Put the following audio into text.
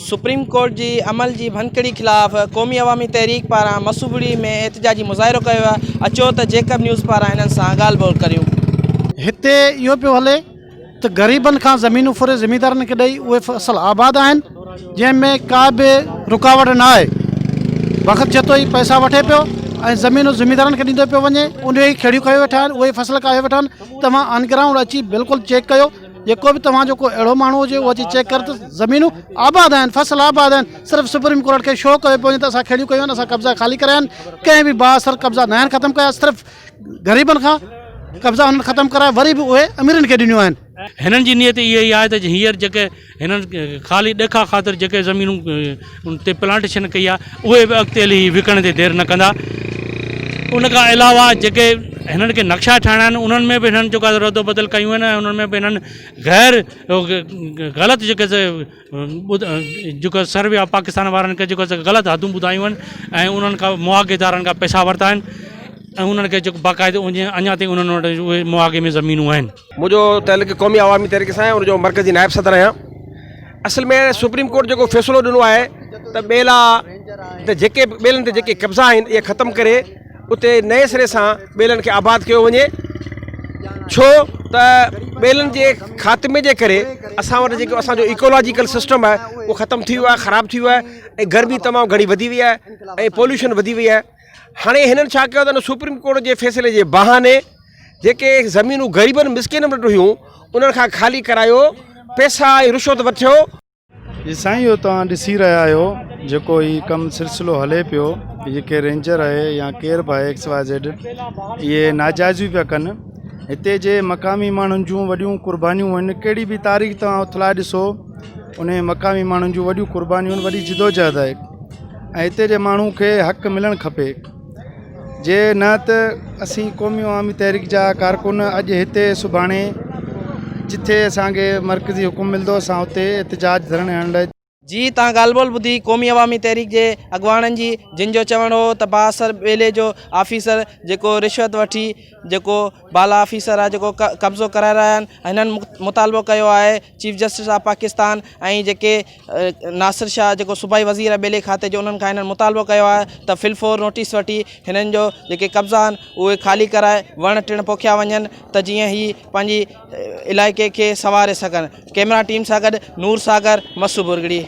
Supreme court जी अमल जी भनकड़ी खिलाफ़ क़ौमी अवामी तहरीक पारां मसूबड़ी में एहतजाजी मुज़ाहिरो कयो आहे। अचो त जेकब न्यूज़ पारां हिननि सां ॻाल्हि ॿोल करियूं। हिते इहो पियो हले त ग़रीबनि खां ज़मीनूं फुरे ज़मींदारनि खे ॾेई उहे फसल आबाद आहिनि, जंहिंमें का बि रुकावट न आहे। वक़्तु जेतो ई पैसा वठे पियो ऐं ज़मीनूं ज़मींदारनि खे ॾींदो पियो वञे, उन ई खेड़ियूं कयो वेठा आहिनि, उहे फसल कयो वेठा आहिनि। तव्हां ऑन अची बिल्कुलु चेक कयो, जेको बि तव्हांजो को अहिड़ो माण्हू हुजे उहो अची चेक करे त ज़मीनूं आबाद आहिनि, फसल आबाद आहिनि। सिर्फ़ु सुप्रीम कोर्ट खे शो कयो पियो वञे त असां खेड़ियूं कयूं आहिनि, असां कब्ज़ा ख़ाली कराया आहिनि, कंहिं बि बाअसर कब्ज़ा न आहिनि ख़तमु कया। सिर्फ़ु ग़रीबनि खां कब्ज़ा हुननि ख़तमु कराए वरी बि उहे अमीरनि खे ॾिनियूं आहिनि। हिननि जी नियत इहा ई आहे त हींअर जेके हिननि ख़ाली ॾेखा ख़ातिर जेके ज़मीनूं ते प्लांटेशन कई आहे उहे बि अॻिते हली विकण ते देरि न कंदा। उन खां अलावा जेके हिननि खे नक्शा ठाहिणा आहिनि उन्हनि में बि हिननि जेका रदो बदल कयूं आहिनि, उन्हनि में बि हिननि ग़लति जेको सर्वे ऑफ पाकिस्तान वारनि खे जेको ग़लति हदूं ॿुधायूं आहिनि ऐं उन्हनि खां मुआवज़ेदारनि खां पैसा वरिता आहिनि ऐं उन्हनि खे जेको बाक़ाइदे अञा ताईं उन्हनि वटि उहे मुआवज़े में ज़मीनूं आहिनि। मुझो तहलीक क़ौमी अवामी तहरीक सां उनजो मरकज़ी नायब सदर आहियां। असल में सुप्रीम कोर्ट जेको फ़ैसिलो ॾिनो आहे त ॿेला त जेके ॿेलनि ते जेके कब्ज़ा आहिनि इहे ख़तमु करे उते नए सिरे सां ॿेलनि खे आबाद कयो वञे, छो त ॿेलनि जे ख़ात्मे जे करे असां वटि जेको असांजो इकोलॉजिकल सिस्टम आहे उहो ख़तमु थी वियो आहे, ख़राबु थी वियो आहे ऐं गर्मी तमामु घणी वधी वई आहे ऐं पॉल्यूशन वधी वई आहे। हाणे हिननि छा कयो त सुप्रीम कोर्ट जे फ़ैसिले जे बहाने जेके ज़मीनूं ग़रीबनि मिसकिननि वटि हुयूं उन्हनि खां ख़ाली करायो, पैसा ऐं रिश्वत वठियो। साईं इहो तव्हां ॾिसी रहिया आहियो जेको ही कमु सिलसिलो हले पियो, जेके रेंजर आहे या केर बि आहे XYZ इहे नाजाइज़ियूं पिया कनि। हिते जे मक़ामी माण्हुनि जूं वॾियूं कुर्बानियूं आहिनि, कहिड़ी बि तारीख़ तव्हां उथलाए ॾिसो उन मक़ामी माण्हुनि जूं वॾियूं कुर्बानियूं आहिनि, वॾी जिदोजहद आहे ऐं हिते जे माण्हू खे हक़ु मिलणु खपे। जे न त असीं क़ौमी अवामी तहरीक जा कारकुन अॼु हिते सुभाणे जिथे असांखे मरकज़ी हुकुम मिलंदो असां उते एहतजाज धरणे हणण लाइ। जी तव्हां ॻाल्हि ॿोल ॿुधी क़ौमी अवामी तहरीक जे अॻुवाणनि जी, जिन जो चवणु हो त बाअसर ॿेले जो ऑफिसर जेको रिश्वत वठी जेको बाला ऑफिसर आहे जेको कब्ज़ो कराए रहिया आहिनि, हिननि मुतालबो कयो आहे चीफ जस्टिस ऑफ पाकिस्तान ऐं जेके नासिर शाह जेको सूबाई वज़ीर आहे ॿेले खाते जो, उन्हनि खां हिननि मुतालबो कयो आहे त फिलफोर नोटिस वठी हिननि जो जेके कब्ज़ा आहिनि उहे ख़ाली कराए वण टिण पोखिया वञनि त जीअं ही पंहिंजी इलाइक़े खे संवारे सघनि। कैमरा टीम सां गॾु नूर सागर, मसूबुरगड़ी।